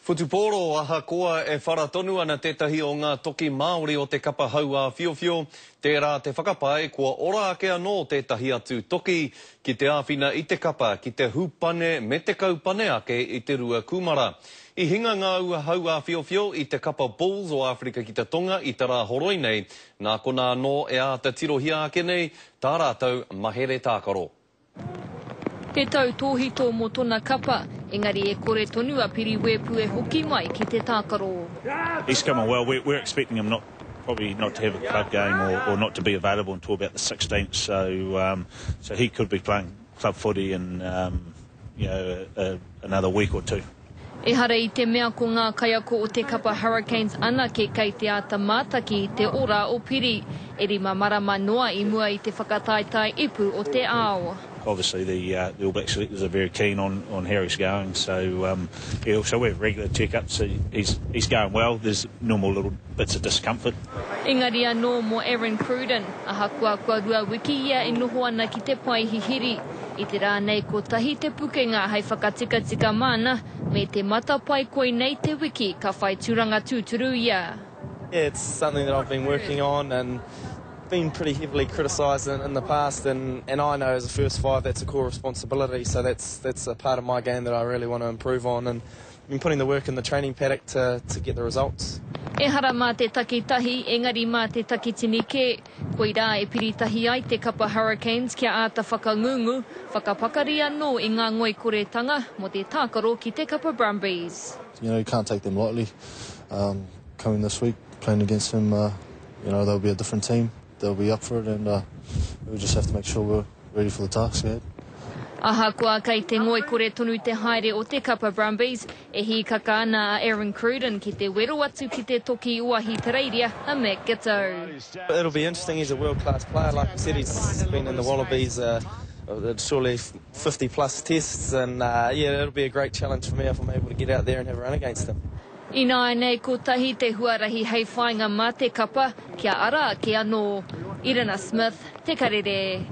Futuporo ahakoa e wharatonu ana tētahi o ngā toki Māori o te kapa hau a whiowhio. Tērā te whakapae kua ora ake anō tētahi atu toki ki te āwhina i te kapa, ki te hupane me te kaupane ake i te rua kumara. I hinga ngā ua hau a whiowhio i te kapa Bulls o Afrika ki te tonga i tā rā horoi nei. Nā kona anō e a te tirohia ake nei, tā rātou mahere tākaro. Te tau tōhito mō tōna kapa, engari e kore tonu a Piriwepu e hoki mai ki te tākaro. He's coming well. We're expecting him probably not to have a club game or not to be available until about the 16th. So he could be playing club footy in another week or two. E hara i te mea ko ngā kaiako o te kapa Hurricanes anake kei te ata mātaki te ora o Piri. E rima marama noa i mua i te whakataitai ipu o te ao. Obviously, the All Black selectors are very keen on how he's going. So we have regular checkups. He's going well. There's normal little bits of discomfort. Engari anō mō Aaron Cruden, ahakua kua rua wiki ia e noho ana ki te pai hihiri. I te rā nei ko tahi te pukenga hei whakatika mana, me te matapai koi nei te wiki ka whai turanga tūturu ia. Yeah, it's something that I've been working on and been pretty heavily criticised in the past, and I know as a first five that's a core responsibility, so that's a part of my game that I really want to improve on, and I've been putting the work in the training paddock to get the results. E hara mā te takitahi, engari mā te takitinike, koirā e piritahi ai te kapa Hurricanes kia āta whakangungu, whakapakari anō i ngā ngoi koretanga mo te tākaro ki te kapa Brumbies. You can't take them lightly. Coming this week, playing against them, they'll be a different team. They'll be up for it, and we just have to make sure we're ready for the task ahead. Ahakoa kei te ngoi kore tonu te haere o te kapa Brumbies, e hi kaka ana a Aaron Cruden ki te wero atu ki te toki uahi Tereiria, a Matt Giteau. It'll be interesting. He's a world-class player. Like I said, he's been in the Wallabies surely 50-plus tests, and it'll be a great challenge for me if I'm able to get out there and have a run against him. I nā nei ko tahi te huarahi hei whainga mā te kapa, kia ara ke anō. Irina Smith, Te Karere.